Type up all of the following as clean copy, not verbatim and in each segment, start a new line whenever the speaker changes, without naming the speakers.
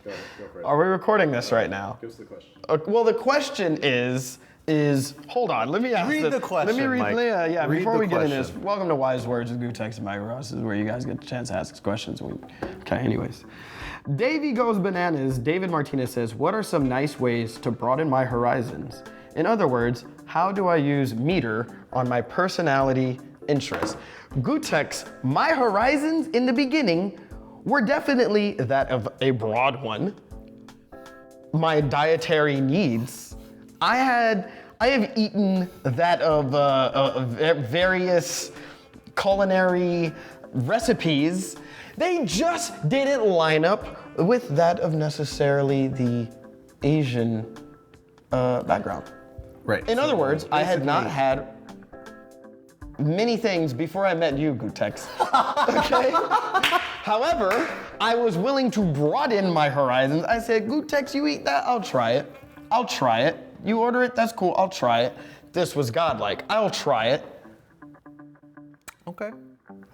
Go for it.
Are we recording this right now?
Give us the question.
Well, the question is hold on, let me ask
Read
this.
the question,
Let me read,
Mike.
yeah,
Read
before
the
we get into this,
question.
welcome to Wise Words with Gootecks and Mike Ross. This is where you guys get a chance to ask us questions. Okay, anyways. Davey Goes Bananas, David Martinez says, what are some nice ways to broaden my horizons? In other words, how do I use meter on my personality interests? Gootecks, my horizons in the beginning were definitely that of a broad one. My dietary needs. I have eaten that of various culinary recipes. They just didn't line up with that of necessarily the Asian background.
Right.
In other words, I had not had many things before I met you, Gootecks. Okay? However, I was willing to broaden my horizons. I said, Gootecks, you eat that? I'll try it. I'll try it. You order it? That's cool. I'll try it. This was godlike. I'll try it.
Okay.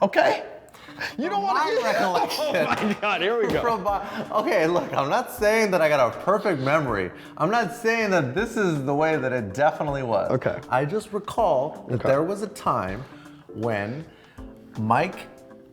Okay? You don't want
my
to
recollection.
Oh my God, here we go.
Okay, look, I'm not saying that I got a perfect memory. I'm not saying that this is the way that it definitely was.
Okay.
I just recall that there was a time when Mike,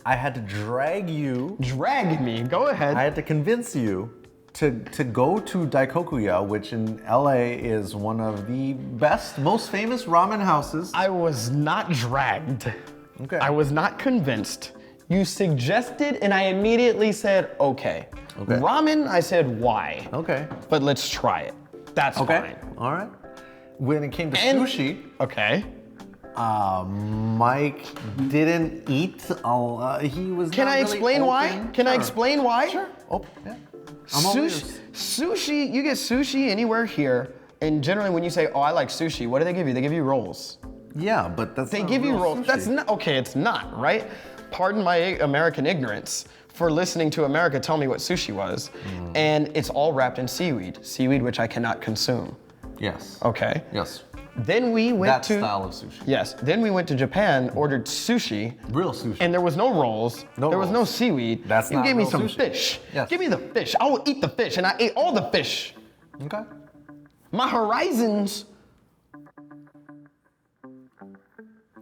I had to drag you.
Drag me. Go ahead.
I had to convince you to go to Daikokuya, which in LA is one of the best, most famous ramen houses.
I was not dragged.
Okay.
I was not convinced. You suggested, and I immediately said, okay. Ramen, I said, why?
Okay.
But let's try it. That's
Okay.
fine.
All right. When it came to
And-
sushi,
Okay.
Mike didn't eat. He was.
Can
not
I
really
explain why?
open.
Can I
Sure.
explain why?
Sure. Oh, yeah. I'm all ears.
Sushi, you get sushi anywhere here, and generally when you say, oh, I like sushi, what do they give you? They give you rolls.
Yeah, but that's
They
not
give you
real
rolls.
sushi.
That's not, okay, it's not, right? Pardon my American ignorance for listening to America tell me what sushi was. And it's all wrapped in seaweed which I cannot consume.
Yes.
Okay.
Yes.
Then we went
That
to
style of sushi.
Yes. Then we went to Japan, ordered sushi.
Real sushi.
And there was no rolls.
No
there was no
rolls.
seaweed.
That's
you
not
gave me
real
some
sushi.
fish.
Yes.
Give me the fish. I will eat the fish, and I ate all the fish.
Okay.
My horizons,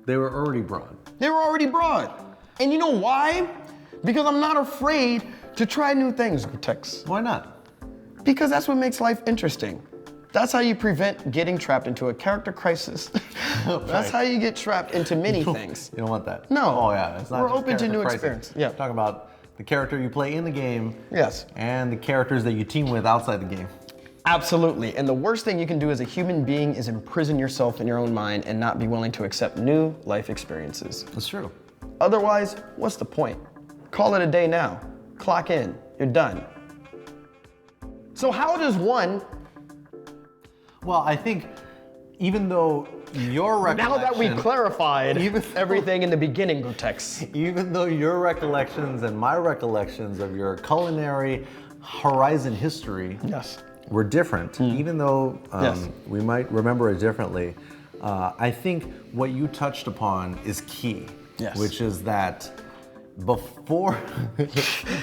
They were already broad.
they were already broad. And you know why? Because I'm not afraid to try new things, Gootecks.
Why not?
Because that's what makes life interesting. That's how you prevent getting trapped into a character crisis. That's how you get trapped into many things.
You don't want that.
No.
Oh yeah. It's not
We're
just
open to
character
new
crisis.
experience. Yeah.
Talking about the character you play in the game.
Yes.
And the characters that you team with outside the game.
Absolutely. And the worst thing you can do as a human being is imprison yourself in your own mind and not be willing to accept new life experiences.
That's true.
Otherwise, what's the point? Call it a day now. Clock in. You're done. So how does one,
Well, I think even though your recollection.
now that we clarified
Even-
everything in the beginning, Gootecks,
Even though your recollections and my recollections of your culinary horizon history
yes,
were different, even though
Yes.
we might remember it differently, I think what you touched upon is key.
Yes.
Which is that before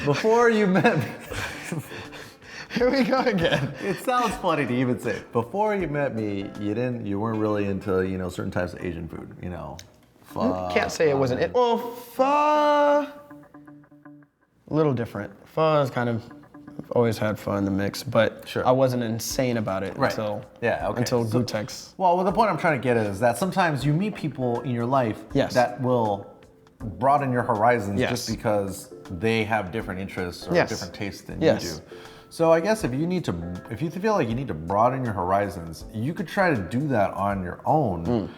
before you met me,
here we go again.
it sounds funny to even say it. Before you met me, you weren't really into certain types of Asian food, pho.
Can't say it wasn't it. Well, pho, a little different. Pho is kind of, I've always had pho in the mix, but
Sure.
I wasn't insane about it
Right.
until
So-
Gootecks.
Well, the point I'm trying to get at is that sometimes you meet people in your life
Yes.
that will broaden your horizons
Yes.
just because they have different interests or
Yes.
different tastes than
Yes.
you do. So I guess if you feel like you need to broaden your horizons, you could try to do that on your own.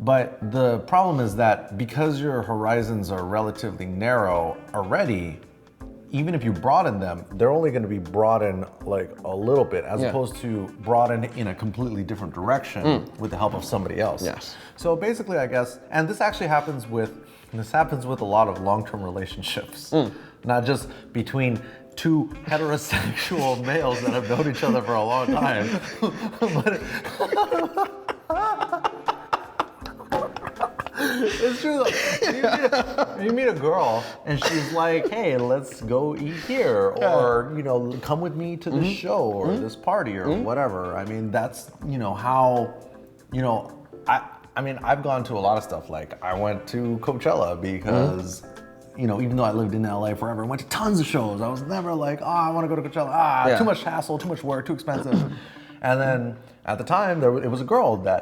But the problem is that because your horizons are relatively narrow already, even if you broaden them, they're only going to be broadened like a little bit, as
Yeah.
opposed to broaden in a completely different direction with the help of somebody else.
Yes.
So basically, I guess, and this happens with a lot of long-term relationships, not just between two heterosexual males that have known each other for a long time, but It's true though. You meet a girl and she's like, hey, let's go eat here, or come with me to this show or this party or whatever. I mean, that's how I mean, I've gone to a lot of stuff. Like I went to Coachella because even though I lived in LA forever, I went to tons of shows. I was never like, oh, I want to go to Coachella. Too much hassle, too much work, too expensive. And then at the time, it was a girl that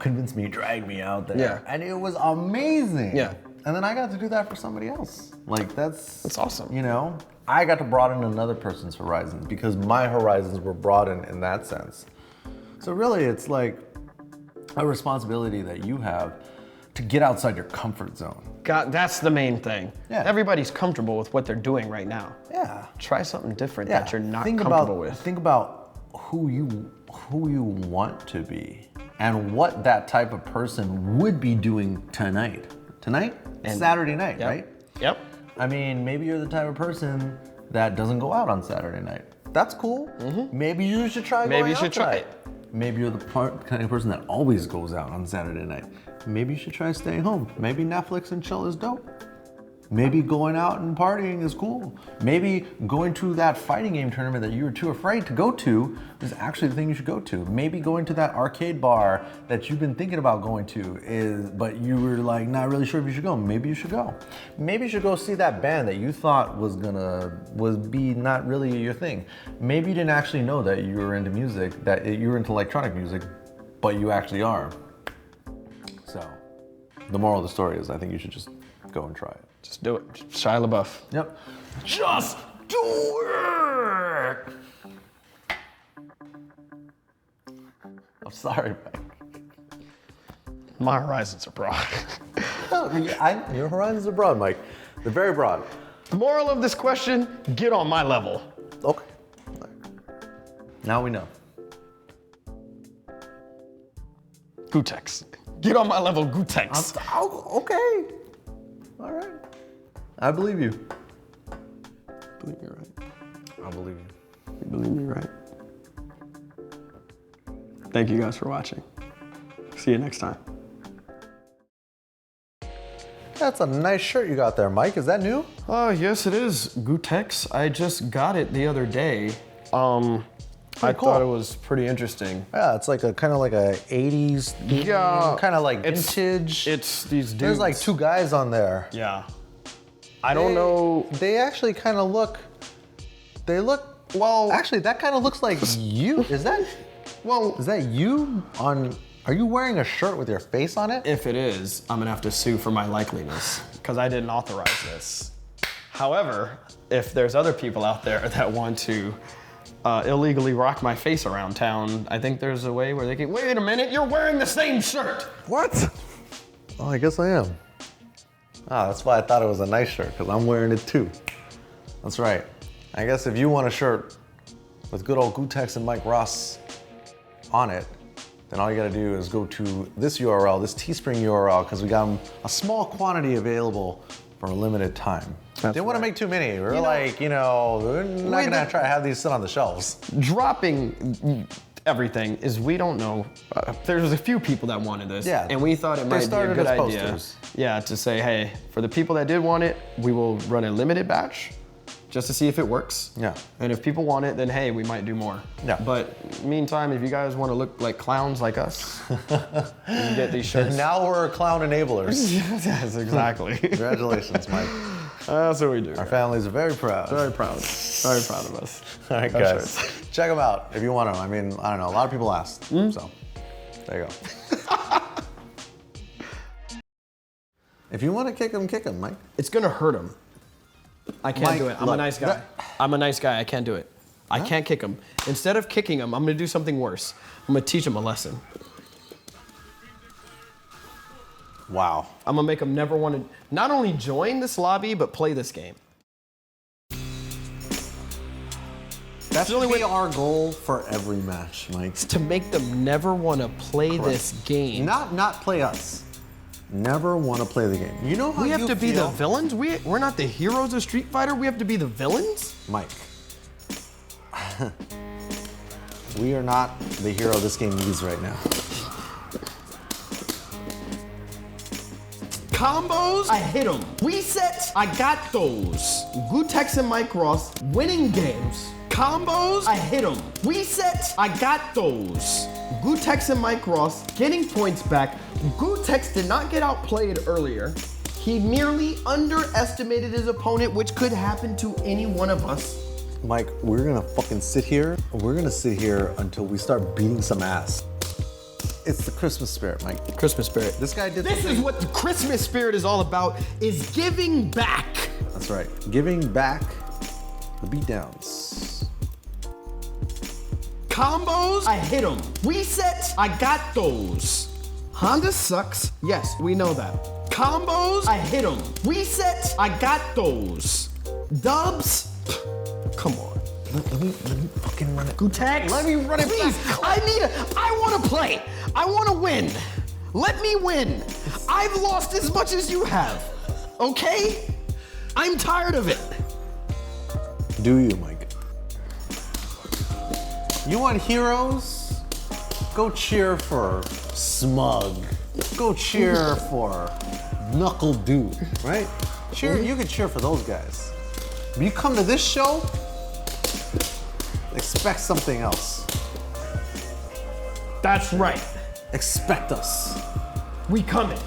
convinced me, dragged me out there, and it was amazing. Yeah. And then I got to do that for somebody else. Like that's
awesome.
I got to broaden another person's horizons because my horizons were broadened in that sense. So really, it's like a responsibility that you have to get outside your comfort zone.
God, that's the main thing.
Yeah.
Everybody's comfortable with what they're doing right now.
Yeah.
Try something different that you're not comfortable with.
Think about who you want to be and what that type of person would be doing tonight. Saturday night, right?
Yep.
I mean, maybe you're the type of person that doesn't go out on Saturday night. That's cool. Maybe you should try going out. Maybe you should try it. Maybe you're the kind of person that always goes out on Saturday night. Maybe you should try staying home. Maybe Netflix and chill is dope. Maybe going out and partying is cool. Maybe going to that fighting game tournament that you were too afraid to go to is actually the thing you should go to. Maybe going to that arcade bar that you've been thinking about going to but you were like not really sure if you should go. Maybe you should go. Maybe you should go see that band that you thought was be not really your thing. Maybe you didn't actually know that you were into music, that you were into electronic music, but you actually are. So, the moral of the story is I think you should just go and try it.
Just do it. Shia LaBeouf.
Yep.
Just do it!
I'm sorry, Mike.
My horizons are broad.
Your horizons are broad, Mike. They're very broad.
The moral of this question, get on my level.
Okay. Now we know.
Gootecks. Get on my level, Gootecks.
Okay. All right. I believe you.
I believe you're right.
I believe you.
You believe me right. Thank you guys for watching. See you next time.
That's a nice shirt you got there, Mike. Is that new?
Oh, yes, it is. Gootecks. I just got it the other day. I thought it was pretty interesting.
Yeah, it's like a kind of like a 80s, kind of like vintage.
It's these dudes.
There's like two guys on there.
Yeah. I don't know.
They actually kind of look, well, actually that kind of looks like you. Is that you on, are you wearing a shirt with your face on it?
If it is, I'm gonna have to sue for my likeliness because I didn't authorize this. However, if there's other people out there that want to illegally rock my face around town, I think there's a way where they can, wait a minute, you're wearing the same shirt.
What? Oh, I guess I am. Ah, that's why I thought it was a nice shirt, because I'm wearing it too. That's right. I guess if you want a shirt with good old Gootecks and Mike Ross on it, then all you gotta do is go to this URL, this Teespring URL, because we got a small quantity available for a limited time. Didn't want to make too many. We're we're not gonna try to have these sit on the shelves.
Dropping everything is, we don't know. There's a few people that wanted this, and we thought it might be a good idea. Yeah, to say, hey, for the people that did want it, we will run a limited batch just to see if it works. Yeah. And if people want it, then hey, we might do more. Yeah. But meantime, if you guys want to look like clowns like us, you can get these shirts.
Now we're clown enablers.
Yes, exactly.
Congratulations, Mike.
That's what we do.
Our families are very proud.
Very proud. Very proud of us.
All right, guys. Check them out if you want them. I mean, I don't know. A lot of people asked. So there you go. If you want to kick them, Mike.
It's going to hurt him. I can't do it. I'm a nice guy. I'm a nice guy. I can't do it. I can't kick him. Instead of kicking him, I'm going to do something worse. I'm going to teach him a lesson.
Wow.
I'm going to make him never want to not only join this lobby, but play this game.
That's the only way. Our goal for every match, Mike.
It's to make them never want to play this game.
Not play us. Never want to play the game. You know how
we have to be the villains? We're not the heroes of Street Fighter. We have to be the villains?
Mike. We are not the hero this game needs right now.
Combos, I hit them. Resets, I got those. Gootecks and Mike Ross, winning games. Combos, I hit them. Resets, I got those. Gootecks and Mike Ross getting points back. Gootecks did not get outplayed earlier. He merely underestimated his opponent, which could happen to any one of us.
Mike, we're gonna fucking sit here. We're gonna sit here until we start beating some ass. It's the Christmas spirit, Mike.
Christmas spirit.
This guy did
This is what the Christmas spirit is all about, is giving back.
That's right. Giving back the beatdowns.
Combos, I hit them. Resets, I got those. Honda sucks. Yes, we know that. Combos, I hit them. Resets, I got those. Dubs, come on.
Let me fucking run it.
Gootecks,
Let me run it
please.
back.
I want to play. I want to win. Let me win. I've lost as much as you have. Okay? I'm tired of it.
Do you, Mike? You want heroes? Go cheer for Smug. Go cheer for Knuckle Dude, right? You can cheer for those guys. But you come to this show, expect something else.
That's right.
Expect us.
We coming.